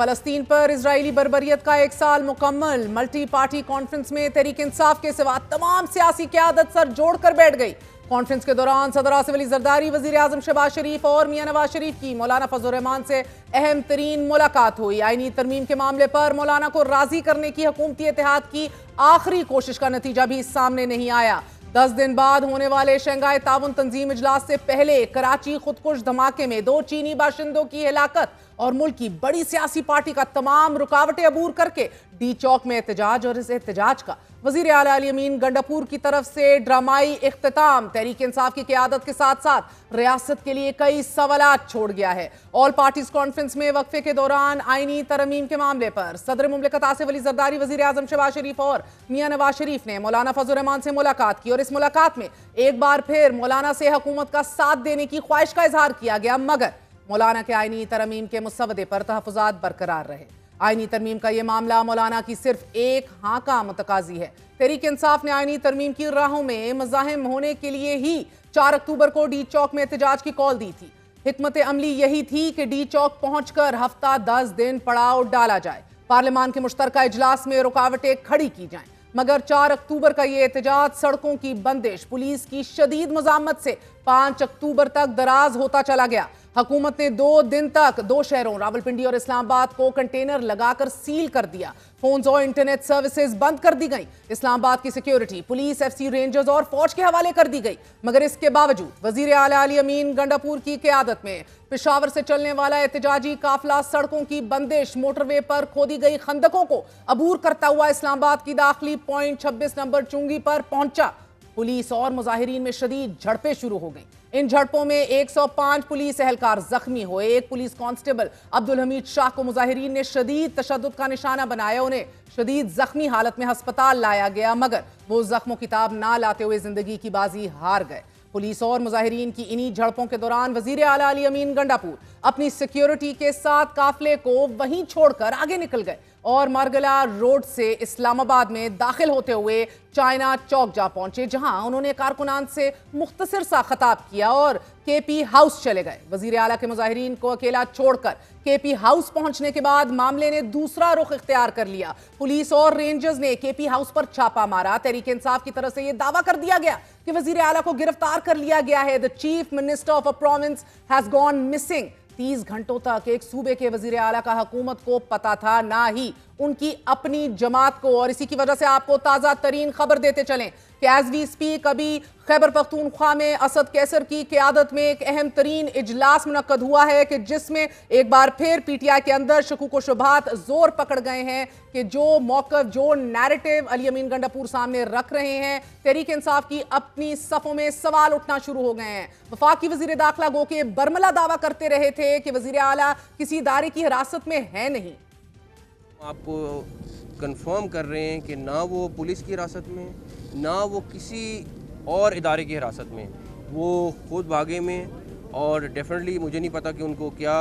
फलस्तीन पर इजरायली बर्बरियत का 1 साल मुकम्मल। मल्टी पार्टी कॉन्फ्रेंस में तहरीक इंसाफ के सिवा तमाम सियासी क़यादत सर जोड़कर बैठ गई। कॉन्फ्रेंस के दौरान सदर आसिफ अली जरदारी, वजीर आजम शहबाज शरीफ और मियां नवाज शरीफ की मौलाना फजल रहमान से अहम तरीन मुलाकात हुई। आईनी तरमीम के मामले पर मौलाना को राजी करने की हुकूमती इत्तेहाद की आखिरी कोशिश का नतीजा भी सामने नहीं आया। 10 दिन बाद होने वाले शंघाई ताउन तंजीम इजलास से पहले कराची खुदकुश धमाके में 2 चीनी बाशिंदों की हिलाकत और मुल्क की बड़ी सियासी पार्टी का तमाम रुकावटें अबूर करके डी चौक में एहतजाज, और इस एहतजाज का वजीर आला अली अमीन गंडापुर की तरफ से ड्रामाई इख्तिताम तहरीक इंसाफ की क़यादत के साथ साथ रियासत के लिए कई सवालात छोड़ गया है। ऑल पार्टीज कॉन्फ्रेंस में वक्फे के दौरान आईनी तरमीम के मामले पर सदर मुमलिकत आसिफ अली जरदारी, वजीर आजम शहबाज शरीफ और मियां नवाज शरीफ ने मौलाना फजल रहमान से मुलाकात की और इस मुलाकात में एक बार फिर मौलाना से हुकूमत का साथ देने की ख्वाहिश का इजहार किया गया, मगर मौलाना के आईनी तरमीम के मुसवदे पर तहफ़्फ़ुज़ात बरकरार रहे। आईनी तरमीम का यह मामला मौलाना की सिर्फ एक हाँ का मुतकाजी है। तहरीक इंसाफ ने आईनी तरमीम की राहों में मज़ाहिम होने के लिए ही 4 अक्टूबर को डी चौक में एहतजाज की कॉल दी थी। हिकमत अमली यही थी कि डी चौक पहुंचकर हफ्ता 10 दिन पड़ाव डाला जाए, पार्लियामान के मुश्तरका इजलास में रुकावटें खड़ी की जाएं, मगर 4 अक्टूबर का ये एहतजाज, सड़कों की बंदिश, पुलिस की शदीद मज़ामत से 5 अक्टूबर तक दराज होता चला गया। हुकूमत ने 2 दिन तक 2 शहरों रावलपिंडी और इस्लामाबाद को कंटेनर लगाकर सील कर दिया। फोन्स और इंटरनेट सर्विसेज बंद कर दी गई। इस्लामाबाद की सिक्योरिटी पुलिस, एफसी रेंजर्स और फौज के हवाले कर दी गई, मगर इसके बावजूद वजीर आला अली अमीन गंडापुर की क़यादत में पेशावर से चलने वाला एहतजाजी काफिला सड़कों की बंदिश, मोटरवे पर खोदी गई खंदकों को अबूर करता हुआ इस्लामाबाद की दाखिली पॉइंट 26 नंबर चुंगी पर पहुंचा। पुलिस और मुजाहिरीन में शदीद झड़पें शुरू हो गई। इन झड़पों में 105 पुलिस एहलकार जख्मी हुए। एक पुलिस कांस्टेबल अब्दुल हमीद शाह को मुजाहिरीन ने शदीद तशद्दुद का निशाना बनाया। उन्हें शदीद जख्मी हालत में अस्पताल लाया गया, मगर वो जख्मों की ताब ना लाते हुए जिंदगी की बाजी हार गए। पुलिस और मुजाहिरीन की इन्हीं झड़पों के दौरान वजीर आला अली अमीन गंडापुर अपनी सिक्योरिटी के साथ काफिले को वहीं छोड़कर आगे निकल गए और मारगला रोड से इस्लामाबाद में दाखिल होते हुए चाइना चौक जा पहुंचे, जहां उन्होंने कारकुनान से मुख्तसर सा खिताब किया और केपी हाउस चले गए। वजीर आला के मुजाहिरीन को अकेला छोड़कर केपी हाउस पहुंचने के बाद मामले ने दूसरा रुख इख्तियार कर लिया। पुलिस और रेंजर्स ने केपी हाउस पर छापा मारा। तहरीक इंसाफ की तरफ से यह दावा कर दिया गया कि वजीर आला को गिरफ्तार कर लिया गया है। The chief minister of a province has gone missing. 30 घंटों तक एक सूबे के वजीर आला का हुकूमत को पता था, ना ही उनकी अपनी जमात को। और इसी की वजह से आपको ताज़ा तरीन खबर देते चलें कि एज वी स्पीक अभी खैबर पख्तूनख्वा में असद कैसर की क़यादत में एक अहम तरीन इजलास मुनक्कद हुआ है कि जिसमें एक बार फिर पीटीआई के अंदर शकूक व शुबहात जोर पकड़ गए हैं कि जो मौक़िफ़, जो नैरेटिव अली अमीन गंडापुर सामने रख रहे हैं, तहरीक इंसाफ की अपनी सफ़ों में सवाल उठना शुरू हो गए हैं। वफाकी वज़ीर दाखिला गो के बरमला दावा करते रहे थे कि वज़ीर आला किसी इदारे की हिरासत में है नहीं। आपको कंफर्म कर रहे हैं कि ना वो पुलिस की हिरासत में, ना वो किसी और इदारे की हिरासत में, वो खुद भागे में। और डेफिनेटली मुझे नहीं पता कि उनको क्या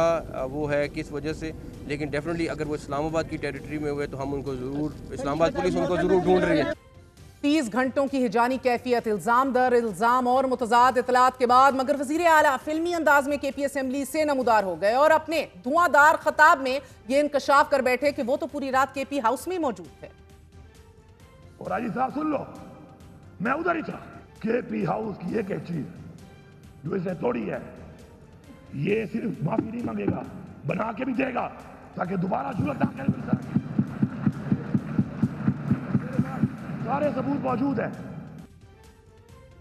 वो है, किस वजह से, लेकिन डेफिनेटली अगर वो इस्लामाबाद की टेरिटरी में हुए तो हम उनको ज़रूर, इस्लामाबाद पुलिस उनको ज़रूर ढूंढ रही है। 30 घंटों की हिजानी कैफियत, इल्ज़ाम दर इल्ज़ाम और मुतज़ाद इतलात के बाद मगर वज़ीर आला फिल्मी अंदाज में केपी असेंबली से नमूदार हो गए और अपने धुआंधार खिताब में ये इंकशाफ कर बैठे कि वो तो पूरी रात केपी हाउस में मौजूद थे। और राजी साहब सुन लो, मैं उधर ही था। केपी हाउस की एक चीज जो इसे तोड़ी है, ये सिर्फ माफी नहीं मांगेगा, बना के भी देगा ताकि दोबारा जरूरत ना करे। सारे सबूत मौजूद है।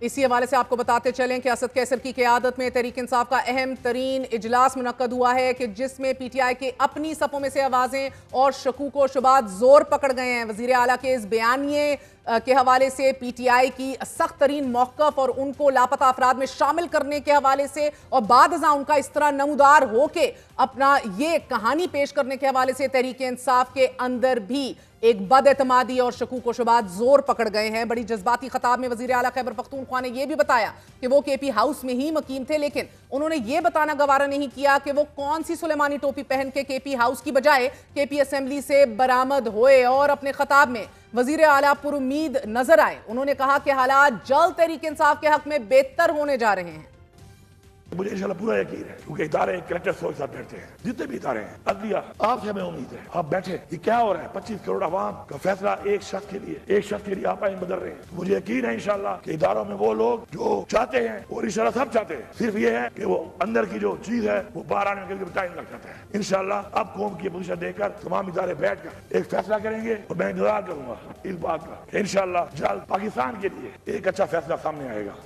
इसी हवाले से आपको बताते चलें कि असद कैसर की क़यादत में तहरीक इंसाफ का अहम तरीन इजलास मुनक्कद हुआ है कि जिसमें पीटीआई के अपनी सफ़ों में से आवाज़ें और शकूक व शुबहात जोर पकड़ गए हैं। वज़ीर आला के इस बयानिए के हवाले से, पीटीआई की सख्त तरीन मौक़िफ़ और उनको लापता अफराद में शामिल करने के हवाले से और बाद अज़ां उनका इस तरह नमूदार हो के अपना ये कहानी पेश करने के हवाले से तहरीक इंसाफ के अंदर भी एक बदएतमादी और शकूक व शुबहात जोर पकड़ गए हैं। बड़ी जज्बाती खिताब में वज़ीर आला खैबर पख्तूनख्वा ने यह भी बताया कि वो केपी हाउस में ही मुकीम थे, लेकिन उन्होंने ये बताना गवारा नहीं किया कि वो कौन सी सुलेमानी टोपी पहन के केपी हाउस की बजाय केपी असेंबली से बरामद हुए। और अपने खिताब में वज़ीर आला पुरुमीद नजर आए। उन्होंने कहा कि हालात जल्द तहरीक इंसाफ के हक में बेहतर होने जा रहे हैं। मुझे इंशाल्लाह पूरा यकीन है, क्योंकि इदारे कलेक्टर सोच साथ बैठते हैं, जितने भी इदारे हैं, अदलिया, आपसे हमें उम्मीद है आप बैठे, ये क्या हो रहा है, 25 करोड़ आवाम का फैसला एक शख्स के लिए आप आइन बदल रहे हैं। मुझे यकीन है इंशाल्लाह कि इदारों में वो लोग जो चाहते हैं और इंशाल्लाह सब चाहते हैं, सिर्फ ये है कि वो अंदर की जो चीज है वो बाहर आने में टाइम लग जाता है। इंशाल्लाह अब कौम की पोजीशन देकर तमाम इदारे बैठ कर एक फैसला करेंगे और मैं इंतजार करूंगा इस बात का इंशाल्लाह जल्द पाकिस्तान के लिए एक अच्छा फैसला सामने आएगा।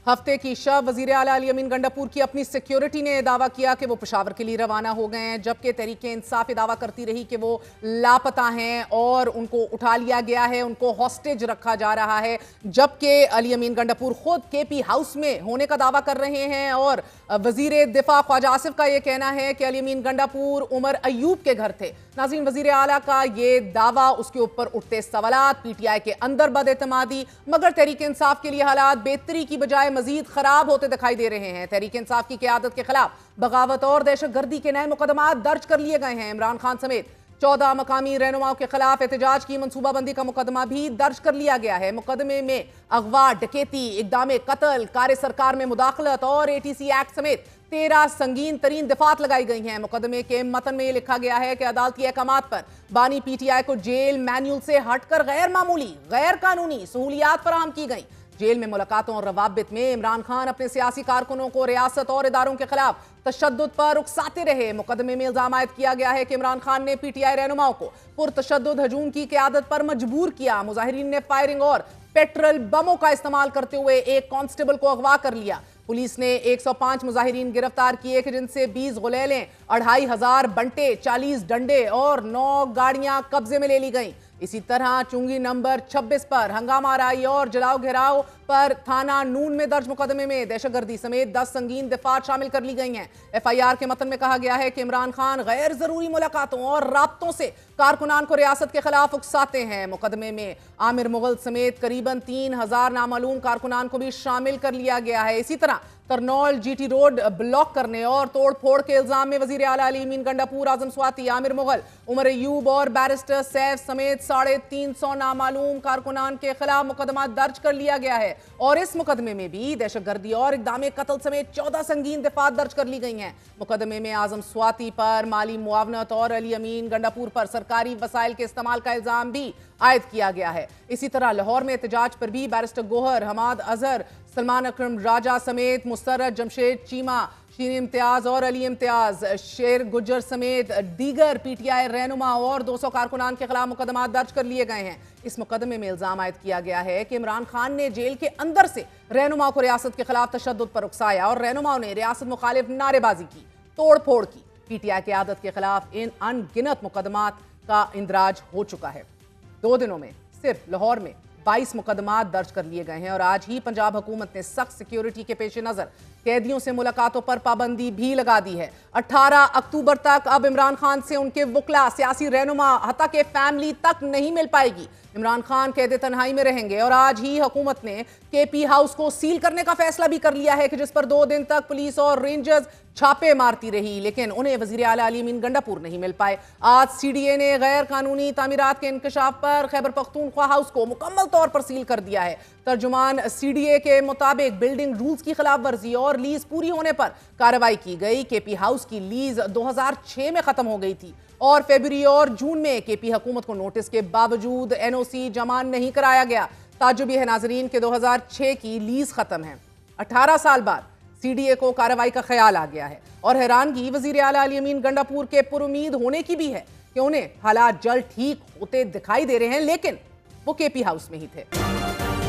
हफ्ते की शब वजीर आला अली अमीन गंडापुर की अपनी सिक्योरिटी ने दावा किया कि वो पेशावर के लिए रवाना हो गए हैं, जबकि तहरीक इंसाफ दावा करती रही कि वो लापता हैं और उनको उठा लिया गया है, उनको हॉस्टेज रखा जा रहा है। जबकि अली अमीन गंडापुर खुद केपी हाउस में होने का दावा कर रहे हैं और वजीर दिफा ख्वाजा आसिफ का यह कहना है कि अली अमीन गंडापुर उमर अयूब के घर थे। नाज़रीन, वजीर आला का ये दावा, उसके ऊपर उठते सवालात, पीटीआई के अंदर बदएतमादी, मगर तहरीक इंसाफ के लिए हालात बेहतरी की बजाय मजीद खराब होते दिखाई दे रहे हैं। तहरीक इंसाफ की क़यादत के खिलाफ बगावत और दहशतगर्दी के नए मुकदमात दर्ज कर लिए गए हैं। इमरान खान समेत 14 मकामी रहनुमाओं के खिलाफ एहतजाज की मनसूबाबंदी का मुकदमा भी दर्ज कर लिया गया है। मुकदमे में अगवा, डकैती, इक़दाम कत्ल, कार्य सरकार में मुदाखलत और ATC एक्ट समेत 13 संगीन तरीन दिफात लगाई गई हैं। मुकदमे के मतन में यह लिखा गया है कि अदालती अहकामात पर बानी PTI को जेल मैन्यूल से हटकर गैर मामूली, गैर कानूनी सहूलियात फराहम की गई। जेल में मुलाकातों और रवाबित में इमरान खान अपने सियासी कारकुनों को रियासत और इदारों के खिलाफ तशद्दुद पर उकसाते रहे। मुकदमे में इल्जाम आयद किया गया है कि इमरान खान ने PTI रहनुमाओं को पुरतशद्दुद हजूम की क़यादत पर मजबूर किया। मुजाहिरीन ने फायरिंग और पेट्रोल बमों का इस्तेमाल करते हुए एक कांस्टेबल को अगवा कर लिया। पुलिस ने 105 मुजाहिरीन गिरफ्तार किए, जिनसे 20 गुलेलें, 2500 बंटे, 40 डंडे और 9 गाड़ियां कब्जे में ले ली गईं। इसी तरह चुंगी नंबर 26 पर हंगामा आराई और जलाओ घेराव पर थाना नून में दर्ज मुकदमे में दहशतगर्दी समेत 10 संगीन दिफात शामिल कर ली गई हैं। FIR के मतन में कहा गया है कि इमरान खान गैर जरूरी मुलाकातों और राब्तों से कारकुनान को रियासत के खिलाफ उकसाते हैं। मुकदमे में आमिर मुगल समेत करीबन 3000 नामालूम कारकुनान को भी शामिल कर लिया गया है। इसी तरह करनौल GT रोड ब्लॉक करने और तोड़ फोड़ के इल्जाम में वजीर आला अली अमीन गंडापुर, आजम स्वाति, आमिर मुगल, उमर अयूब और बैरिस्टर सैफ समेत 350 नामालूम कारकुनान के खिलाफ मुकदमा दर्ज कर लिया गया है। और इस मुकदमे में भी दहशतगर्दी और इक़दाम कत्ल समेत 14 संगीन दिफात दर्ज कर ली गई हैं। मुकदमे में आजम स्वाति पर माली मुआवनत और अली अमीन गंडापुर पर सरकारी वसाइल के इस्तेमाल का इल्जाम भी आयद किया गया है। इसी तरह लाहौर में एहतजाज पर भी बैरिस्टर गोहर, हमाद अजहर, सलमान अकरम राजा समेत मुस्तरद, जमशेद चीमा, शीन इम्तियाज और अली इम्तियाज, शेर गुज्जर समेत दीगर PTI रहनुमा और 200 कारकुनान के खिलाफ मुकदमा दर्ज कर लिए गए हैं। इस मुकदमे में इल्जाम आयद किया गया है कि इमरान खान ने जेल के अंदर से रहनुमाओं को रियासत के खिलाफ तशद्दुद पर उकसाया और रहनुमाओं ने रियासत मुखालिफ नारेबाजी की, तोड़ फोड़ की। PTI की आदत के खिलाफ इन अनगिनत मुकदमात का इंदराज हो चुका है। 2 दिनों में सिर्फ लाहौर में 22 मुकदमात दर्ज कर लिए गए हैं और आज ही पंजाब हुकूमत ने सख्त सिक्योरिटी के पेश नजर कैदियों से मुलाकातों पर पाबंदी भी लगा दी है। 18 अक्टूबर तक अब इमरान खान से उनके वुकला, सियासी रहनुमा, हत्ता के फैमिली तक नहीं मिल पाएगी। इमरान खान कैद तन्हाई में रहेंगे और आज ही हुकूमत ने KP हाउस को सील करने का फैसला भी कर लिया है कि जिस पर 2 दिन तक पुलिस और रेंजर्स छापे मारती रही, लेकिन उन्हें वजीर आला अली अमीन गंडापुर नहीं मिल पाए। आज CDA ने गैर कानूनी तामीरात के इंकशाफ पर खैबर पख्तूनख्वा हाउस को मुकम्मल तौर पर सील कर दिया है। तर्जुमान CDA के मुताबिक बिल्डिंग रूल्स की खिलाफ वर्जी और लीज पूरी होने पर कार्रवाई की गई। KP हाउस की लीज 2006 में खत्म हो गई थी और फरवरी और जून में KP हुकूमत को नोटिस के बावजूद NOC जमा नहीं कराया गया। ताजुबी है नाजरीन के 2006 की लीज खत्म है, 18 साल बाद CDA को कार्रवाई का ख्याल आ गया है। और हैरानगी वजीर आला अली अमीन गंडापुर के पुरुमीद होने की भी है कि उन्हें हालात जल्द ठीक होते दिखाई दे रहे हैं, लेकिन वो KP हाउस में ही थे।